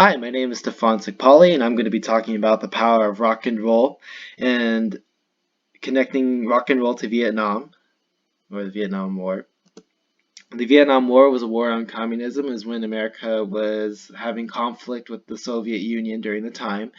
Hi, my name is Stephon Soukphaly, and I'm going to be talking about the power of rock and roll and connecting rock and roll to Vietnam, or the Vietnam War. The Vietnam War was a war on communism. It was when America was having conflict with the Soviet Union during the time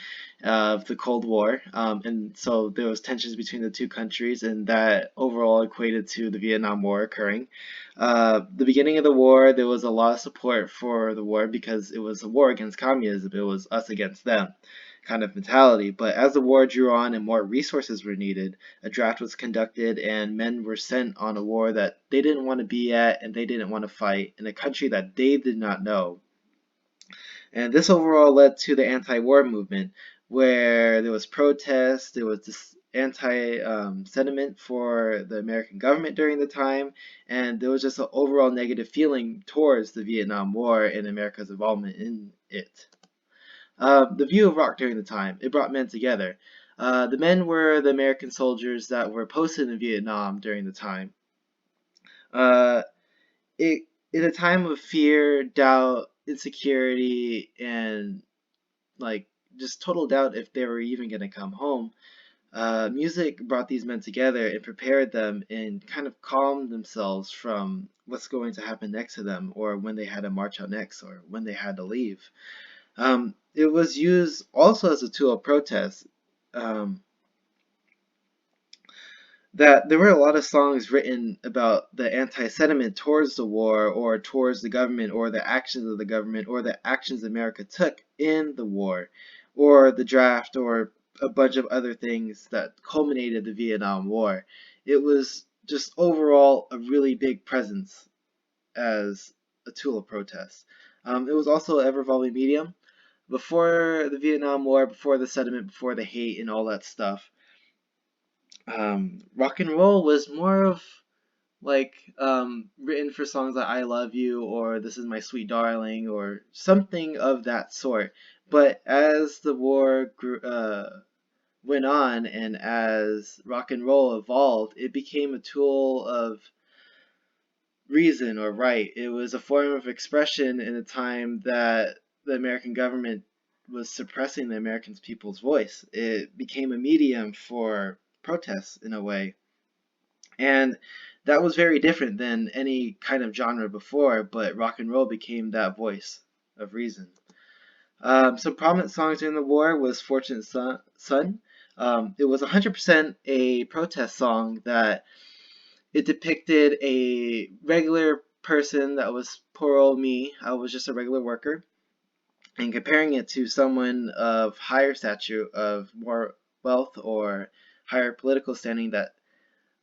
of the Cold War. And so there was tensions between the two countries, and that overall equated to the Vietnam War occurring. The beginning of the war, there was a lot of support for the war because it was a war against communism. It was us against them kind of mentality. But as the war drew on and more resources were needed, a draft was conducted and men were sent on a war that they didn't want to be at and they didn't want to fight in a country that they did not know. And this overall led to the anti-war movement, where there was protest, there was this anti-sentiment for the American government during the time, and there was just an overall negative feeling towards the Vietnam War and America's involvement in it. The view of rock during the time, it brought men together. The men were the American soldiers that were posted in Vietnam during the time. Uh, it in a time of fear, doubt, insecurity, and like just total doubt if they were even going to come home. Music brought these men together and prepared them and kind of calmed themselves from what's going to happen next to them, or when they had to march out next, or when they had to leave. It was used also as a tool of protest. Um, that there were a lot of songs written about the anti-sentiment towards the war or towards the government or the actions of the government or the actions America took in the war or the draft or a bunch of other things that culminated the Vietnam War. It was just overall a really big presence as a tool of protest. It was also an ever-evolving medium. Before the Vietnam War, before the sentiment, before the hate and all that stuff, rock and roll was more of like written for songs like I Love You or This Is My Sweet Darling or something of that sort. But as the war went on and as rock and roll evolved, it became a tool of reason or right. It was a form of expression in a time that the American government was suppressing the American people's voice. It became a medium for protests in a way. And that was very different than any kind of genre before, but rock and roll became that voice of reason. Some prominent songs during the war was Fortunate Son. It was 100% a protest song that it depicted a regular person that was poor old me. I was just a regular worker. And comparing it to someone of higher stature, of more wealth or higher political standing that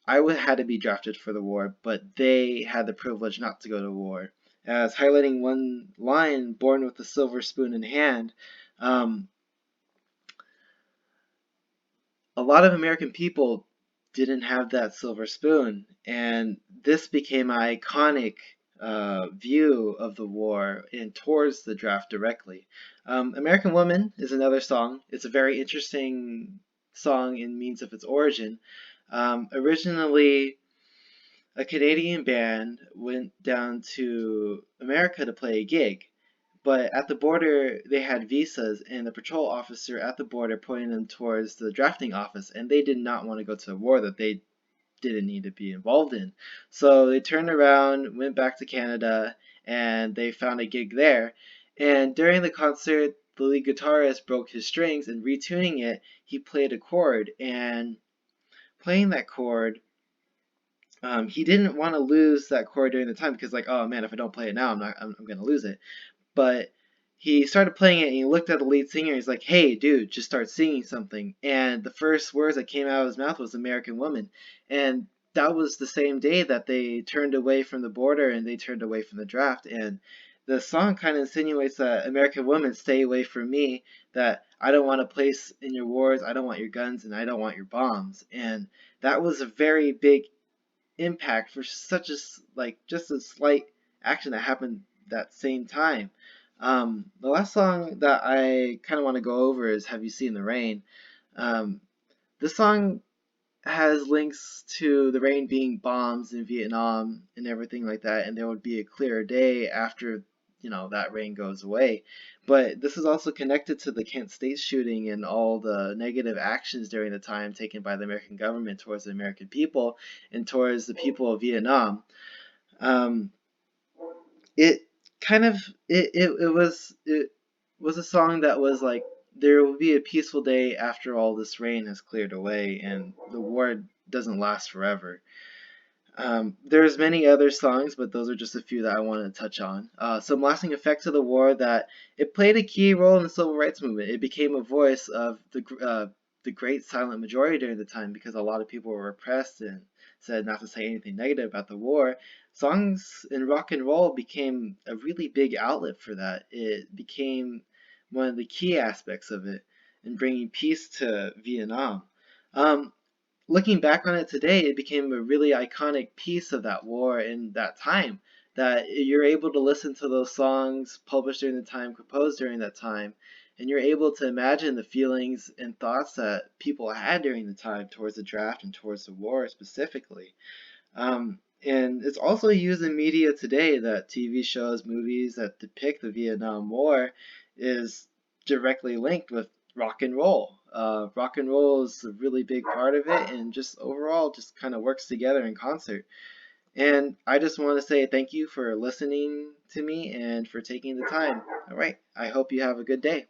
I would had to be drafted for the war, but they had the privilege not to go to war. As highlighting one line, born with a silver spoon in hand, um, a lot of American people didn't have that silver spoon, and this became an iconic view of the war and towards the draft directly. American Woman is another song. It's a very interesting song in means of its origin. Originally, a Canadian band went down to America to play a gig. But at the border, they had visas, and the patrol officer at the border pointed them towards the drafting office, and they did not want to go to a war that they didn't need to be involved in. So they turned around, went back to Canada, and they found a gig there. And during the concert, the lead guitarist broke his strings, and retuning it, he played a chord. And playing that chord, he didn't want to lose that chord during the time because, like, oh man, if I don't play it now, I'm gonna lose it. But he started playing it and he looked at the lead singer. He's like, "Hey, dude, just start singing something." And the first words that came out of his mouth was "American Woman," and that was the same day that they turned away from the border and they turned away from the draft. And the song kind of insinuates that American women stay away from me. That I don't want a place in your wars. I don't want your guns and I don't want your bombs. And that was a very big impact for such a like just a slight action that happened that same time. The last song that I kind of want to go over is "Have You Seen the Rain?" Um, this song has links to the rain being bombs in Vietnam and everything like that, and there would be a clearer day after that rain goes away. But this is also connected to the Kent State shooting and all the negative actions during the time taken by the American government towards the American people and towards the people of Vietnam. Um, it kind of it was a song that was like, there will be a peaceful day after all this rain has cleared away, and the war doesn't last forever. There's many other songs, but those are just a few that I wanted to touch on. Some lasting effects of the war: that it played a key role in the civil rights movement. It became a voice of the great silent majority during the time, because a lot of people were repressed and said not to say anything negative about the war. Songs in rock and roll became a really big outlet for that. It became one of the key aspects of it in bringing peace to Vietnam. Um, Looking back on it today, it became a really iconic piece of that war and that time, that you're able to listen to those songs published during the time, composed during that time, and you're able to imagine the feelings and thoughts that people had during the time towards the draft and towards the war specifically. And it's also used in media today, that TV shows, movies that depict the Vietnam War is directly linked with rock and roll. Rock and roll is a really big part of it, and just overall just kind of works together in concert. And I just want to say thank you for listening to me and for taking the time. All right, I hope you have a good day.